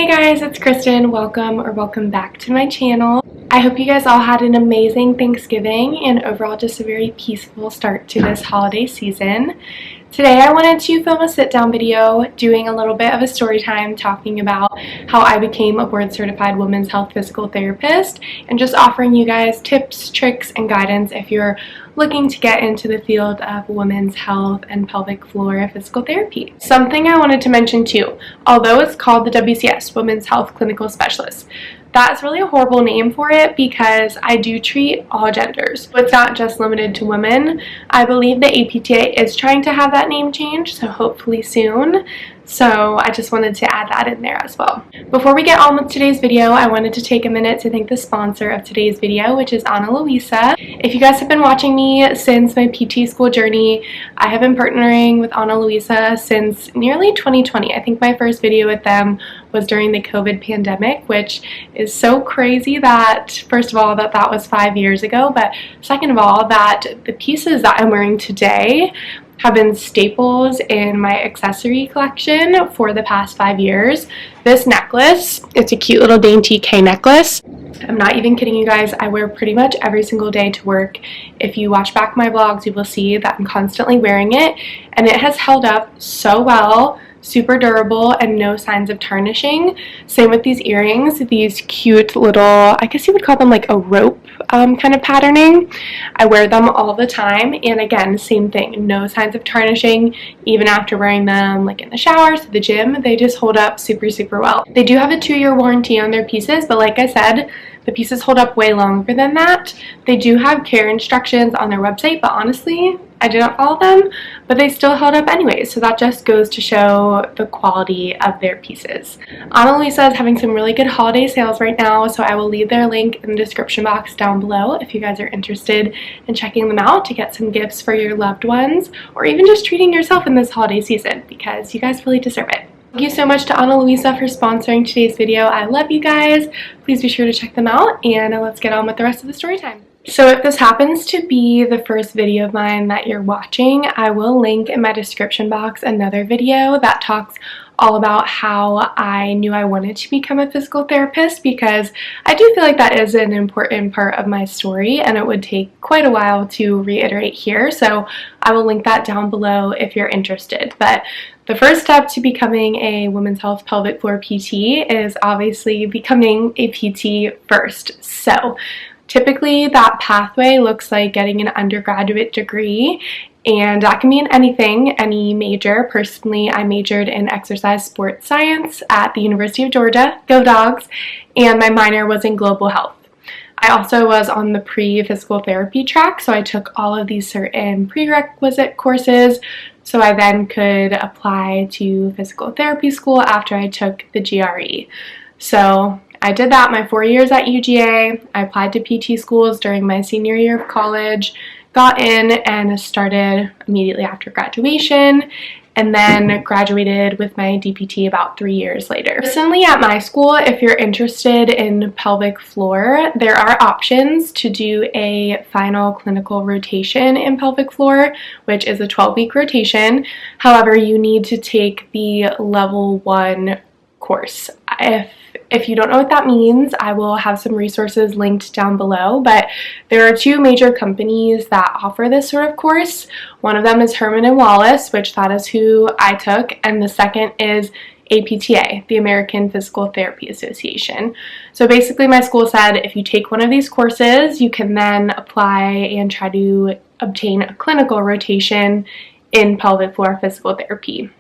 Hey guys, it's Kristen. Welcome back to my channel. I hope you guys all had an amazing Thanksgiving and overall just a very peaceful start to this holiday season. Today I wanted to film a sit-down video doing a little bit of a story time talking about how I became a board-certified women's health physical therapist and just offering you guys tips, tricks, and guidance if you're looking to get into the field of women's health and pelvic floor physical therapy. Something I wanted to mention too, although it's called the WCS, Women's Health Clinical Specialist, that's really a horrible name for it because I do treat all genders. So it's not just limited to women. I believe the APTA is trying to have that name changed, so hopefully soon. So I just wanted to add that in there as well. Before we get on with today's video, I wanted to take a minute to thank the sponsor of today's video, which is Ana Luisa. If you guys have been watching me since my PT school journey, I have been partnering with Ana Luisa since nearly 2020. I think my first video with them was during the COVID pandemic, which is so crazy that, first of all, that was 5 years ago, but second of all, that the pieces that I'm wearing today have been staples in my accessory collection for the past 5 years. This necklace, it's a cute little dainty K necklace. I'm not even kidding you guys, I wear pretty much every single day to work. If you watch back my vlogs, you will see that I'm constantly wearing it, and it has held up so well. Super durable and no signs of tarnishing. Same with these earrings, these cute little, I guess you would call them like a rope kind of patterning. I wear them all the time, and again, same thing, no signs of tarnishing even after wearing them like in the showers, the gym. They just hold up super well. They do have a 2-year warranty on their pieces, but like I said, the pieces hold up way longer than that. They do have care instructions on their website, but honestly, I did not follow them, but they still held up anyway, so that just goes to show the quality of their pieces. Ana Luisa is having some really good holiday sales right now, so I will leave their link in the description box down below if you guys are interested in checking them out to get some gifts for your loved ones, or even just treating yourself in this holiday season, because you guys really deserve it. Thank you so much to Ana Luisa for sponsoring today's video. I love you guys. Please be sure to check them out, and let's get on with the rest of the story time. So if this happens to be the first video of mine that you're watching, I will link in my description box another video that talks all about how I knew I wanted to become a physical therapist, because I do feel like that is an important part of my story and it would take quite a while to reiterate here, so I will link that down below if you're interested. But the first step to becoming a women's health pelvic floor PT is obviously becoming a PT first. So typically that pathway looks like getting an undergraduate degree, and that can mean anything, any major. Personally, I majored in exercise sports science at the University of Georgia, go Dogs, and my minor was in global health. I also was on the pre-physical therapy track, so I took all of these certain prerequisite courses so I then could apply to physical therapy school after I took the GRE. So I did that my 4 years at UGA. I applied to PT schools during my senior year of college, got in, and started immediately after graduation, and then graduated with my DPT about 3 years later. Personally, at my school, if you're interested in pelvic floor, there are options to do a final clinical rotation in pelvic floor, which is a 12-week rotation. However, you need to take the level 1 course. If you don't know what that means, I will have some resources linked down below, but there are 2 major companies that offer this sort of course. One of them is Herman & Wallace, which that is who I took, and the second is APTA, the American Physical Therapy Association. So basically my school said if you take one of these courses, you can then apply and try to obtain a clinical rotation in pelvic floor physical therapy.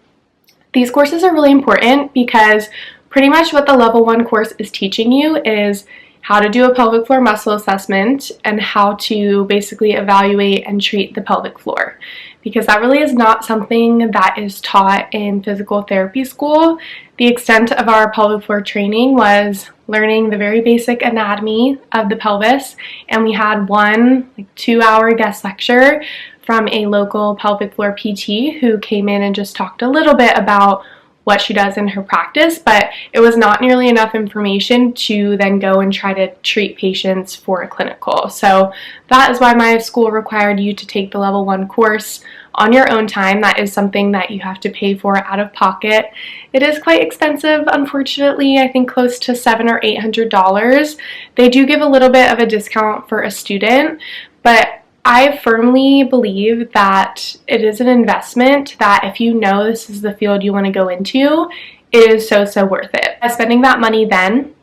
These courses are really important because pretty much what the level 1 course is teaching you is how to do a pelvic floor muscle assessment and how to basically evaluate and treat the pelvic floor, because that really is not something that is taught in physical therapy school. The extent of our pelvic floor training was learning the very basic anatomy of the pelvis, and we had one 2-hour guest lecture from a local pelvic floor PT who came in and just talked a little bit about what she does in her practice, but it was not nearly enough information to then go and try to treat patients for a clinical. So that is why my school required you to take the level 1 course on your own time. That is something that you have to pay for out of pocket. It is quite expensive, unfortunately. I think close to $700 or $800. They do give a little bit of a discount for a student, but I firmly believe that it is an investment that if you know this is the field you want to go into, it is so worth it. By spending that money then,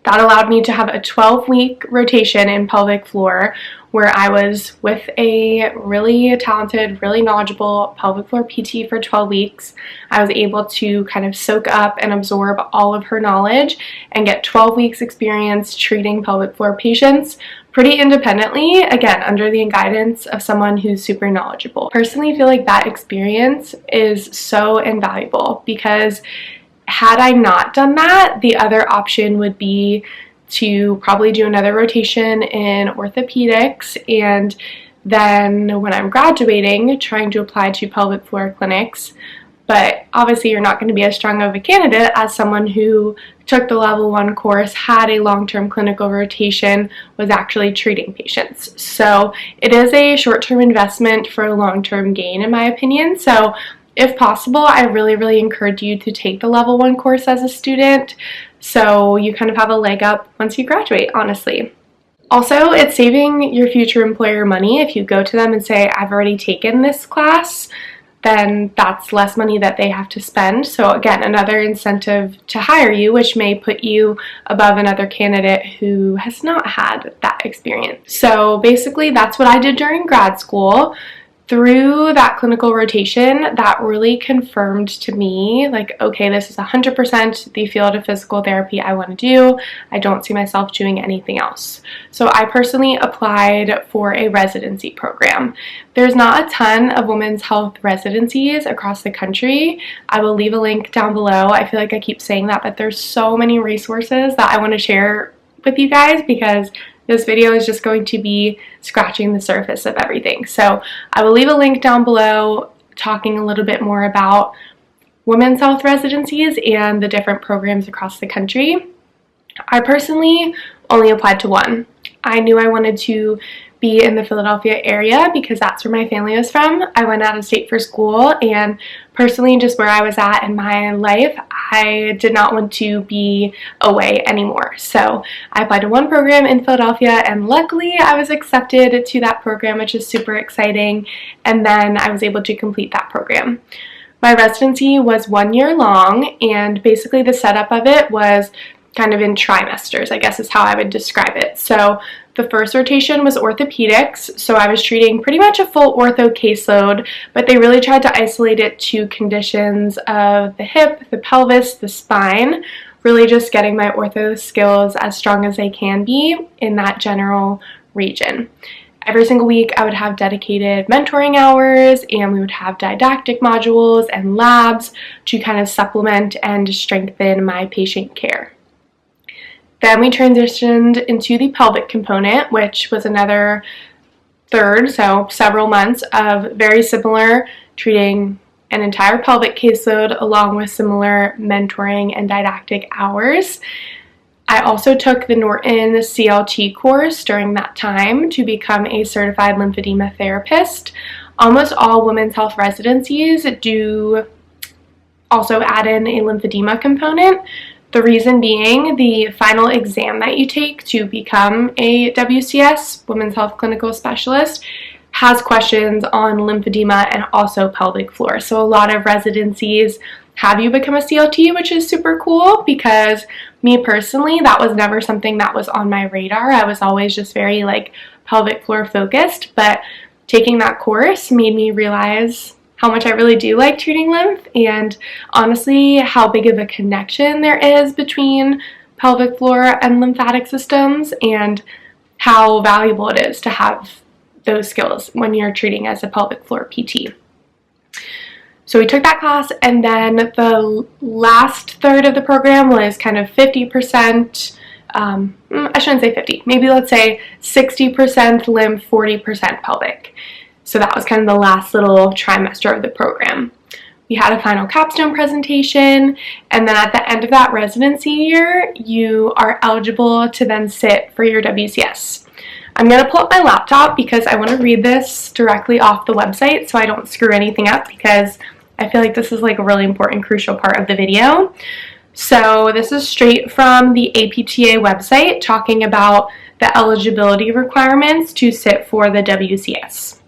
that allowed me to have a 12-week rotation in pelvic floor where I was with a really talented, really knowledgeable pelvic floor PT for 12 weeks. I was able to kind of soak up and absorb all of her knowledge and get 12 weeks experience treating pelvic floor patients pretty independently, again, under the guidance of someone who's super knowledgeable. Personally, I feel like that experience is so invaluable because had I not done that, the other option would be to probably do another rotation in orthopedics, and then when I'm graduating, trying to apply to pelvic floor clinics. But obviously you're not going to be as strong of a candidate as someone who took the level 1 course, had a long-term clinical rotation, was actually treating patients. So it is a short-term investment for a long-term gain, in my opinion. So if possible, I really encourage you to take the level 1 course as a student so you kind of have a leg up once you graduate, honestly. Also, it's saving your future employer money. If you go to them and say, I've already taken this class, then that's less money that they have to spend. So again, another incentive to hire you, which may put you above another candidate who has not had that experience. So basically, that's what I did during grad school. Through that clinical rotation, that really confirmed to me, like, okay, this is 100% the field of physical therapy I want to do. I don't see myself doing anything else. So I personally applied for a residency program. There's not a ton of women's health residencies across the country. I will leave a link down below. I feel like I keep saying that, but there's so many resources that I want to share with you guys because this video is just going to be scratching the surface of everything. So I will leave a link down below talking a little bit more about women's health residencies and the different programs across the country. I personally only applied to one. I knew I wanted to be in the Philadelphia area because that's where my family was from. I went out of state for school, and personally, just where I was at in my life, I did not want to be away anymore. So I applied to one program in Philadelphia, and luckily I was accepted to that program, which is super exciting, and then I was able to complete that program. My residency was 1 year long, and basically the setup of it was kind of in trimesters, I guess is how I would describe it. So the first rotation was orthopedics, so I was treating pretty much a full ortho caseload, but they really tried to isolate it to conditions of the hip, the pelvis, the spine, really just getting my ortho skills as strong as they can be in that general region. Every single week I would have dedicated mentoring hours, and we would have didactic modules and labs to kind of supplement and strengthen my patient care. Then we transitioned into the pelvic component, which was another third, so several months of very similar, treating an entire pelvic caseload along with similar mentoring and didactic hours. I also took the Norton CLT course during that time to become a certified lymphedema therapist. Almost all women's health residencies do also add in a lymphedema component. The reason being, the final exam that you take to become a WCS, Women's Health Clinical Specialist, has questions on lymphedema and also pelvic floor. So a lot of residencies have you become a CLT, which is super cool because me personally, that was never something that was on my radar. I was always just very like pelvic floor focused, but taking that course made me realize how much I really do like treating lymph, and honestly how big of a connection there is between pelvic floor and lymphatic systems, and how valuable it is to have those skills when you're treating as a pelvic floor PT. So we took that class, and then the last third of the program was kind of 50%, I shouldn't say 50, maybe let's say 60% lymph, 40% pelvic. So that was kind of the last little trimester of the program. we had a final capstone presentation, and then at the end of that residency year, you are eligible to then sit for your WCS. I'm going to pull up my laptop because I want to read this directly off the website so I don't screw anything up, because I feel like this is like a really important, crucial part of the video. So this is straight from the APTA website talking about the eligibility requirements to sit for the WCS.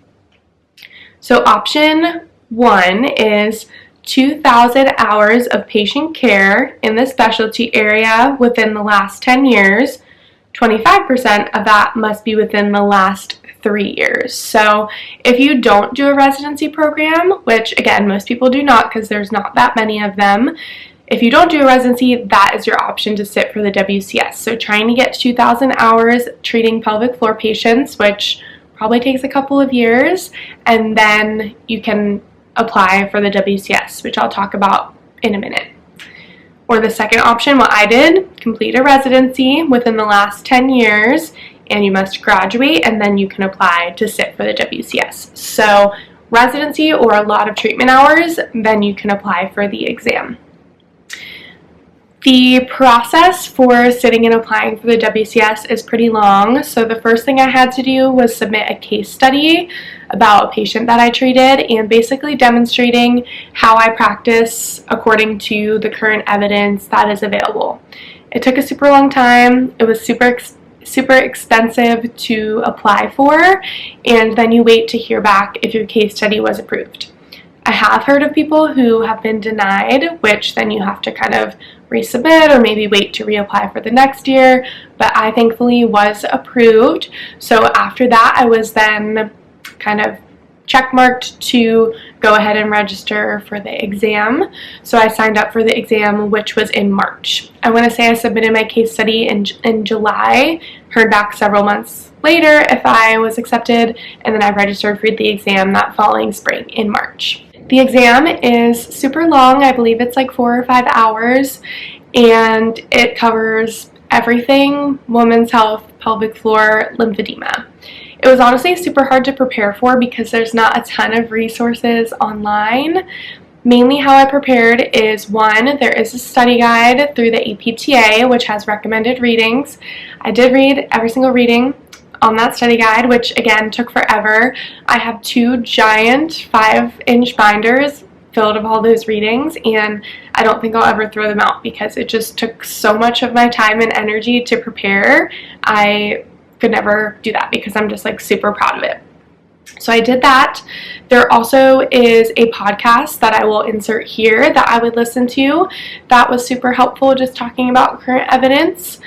So option 1 is 2,000 hours of patient care in the specialty area within the last 10 years. 25% of that must be within the last 3 years. So if you don't do a residency program, which again, most people do not because there's not that many of them, if you don't do a residency, that is your option to sit for the WCS. So trying to get 2,000 hours treating pelvic floor patients, which probably takes a couple of years, and then you can apply for the WCS, which I'll talk about in a minute. Or the second option, what I did, complete a residency within the last 10 years, and you must graduate, and then you can apply to sit for the WCS. So residency or a lot of treatment hours, then you can apply for the exam. The process for sitting and applying for the WCS is pretty long. So the first thing I had to do was submit a case study about a patient that I treated and basically demonstrating how I practice according to the current evidence that is available. It took a super long time. It was super expensive to apply for, and then you wait to hear back if your case study was approved. I have heard of people who have been denied, which then you have to kind of resubmit or maybe wait to reapply for the next year, but I thankfully was approved. So after that, I was then kind of checkmarked to go ahead and register for the exam. So I signed up for the exam, which was in March. I want to say I submitted my case study in July, heard back several months later if I was accepted, and then I registered for the exam that following spring in March. The exam is super long. I believe it's like 4 or 5 hours, and it covers everything: women's health, pelvic floor, lymphedema. It was honestly super hard to prepare for because there's not a ton of resources online. Mainly how I prepared is, 1, there is a study guide through the APTA, which has recommended readings. I did read every single reading on that study guide, which again took forever. I have 2 giant 5-inch binders filled with all those readings, and I don't think I'll ever throw them out because it just took so much of my time and energy to prepare. I could never do that because I'm just like super proud of it. So I did that. There also is a podcast that I will insert here that I would listen to. That was super helpful, just talking about current evidence.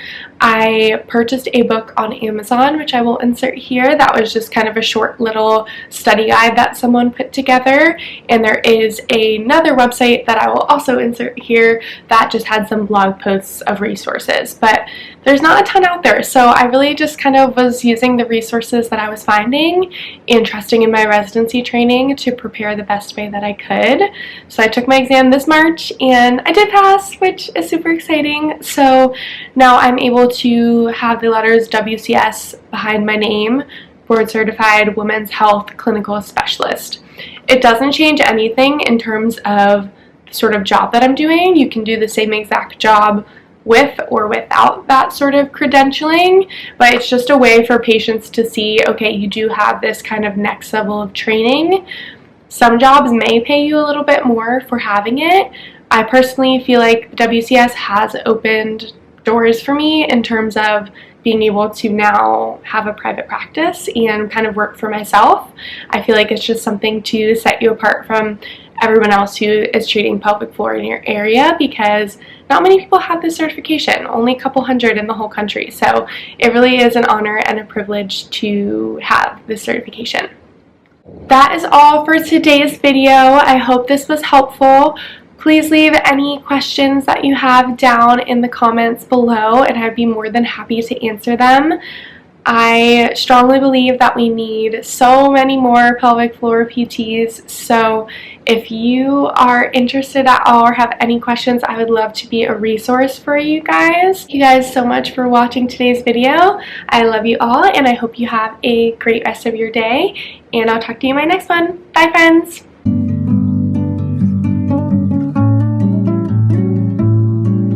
I purchased a book on Amazon, which I will insert here. That was just kind of a short little study guide that someone put together. And there is another website that I will also insert here that just had some blog posts of resources. But there's not a ton out there, so I really just kind of was using the resources that I was finding and trusting in my residency training to prepare the best way that I could. So I took my exam this March and I did pass, which is super exciting. So now I'm able to have the letters WCS behind my name, Board Certified Women's Health Clinical Specialist. It doesn't change anything in terms of the sort of job that I'm doing. You can do the same exact job with or without that sort of credentialing, but it's just a way for patients to see, okay, you do have this kind of next level of training. Some jobs may pay you a little bit more for having it. I personally feel like WCS has opened doors for me in terms of being able to now have a private practice and kind of work for myself. I feel like it's just something to set you apart from everyone else who is treating pelvic floor in your area, because not many people have this certification, only a couple hundred in the whole country. So it really is an honor and a privilege to have this certification. That is all for today's video. I hope this was helpful. Please leave any questions that you have down in the comments below, and I'd be more than happy to answer them. I strongly believe that we need so many more pelvic floor PTs, so if you are interested at all or have any questions, I would love to be a resource for you guys. Thank you guys so much for watching today's video. I love you all, and I hope you have a great rest of your day, and I'll talk to you in my next one. Bye, friends!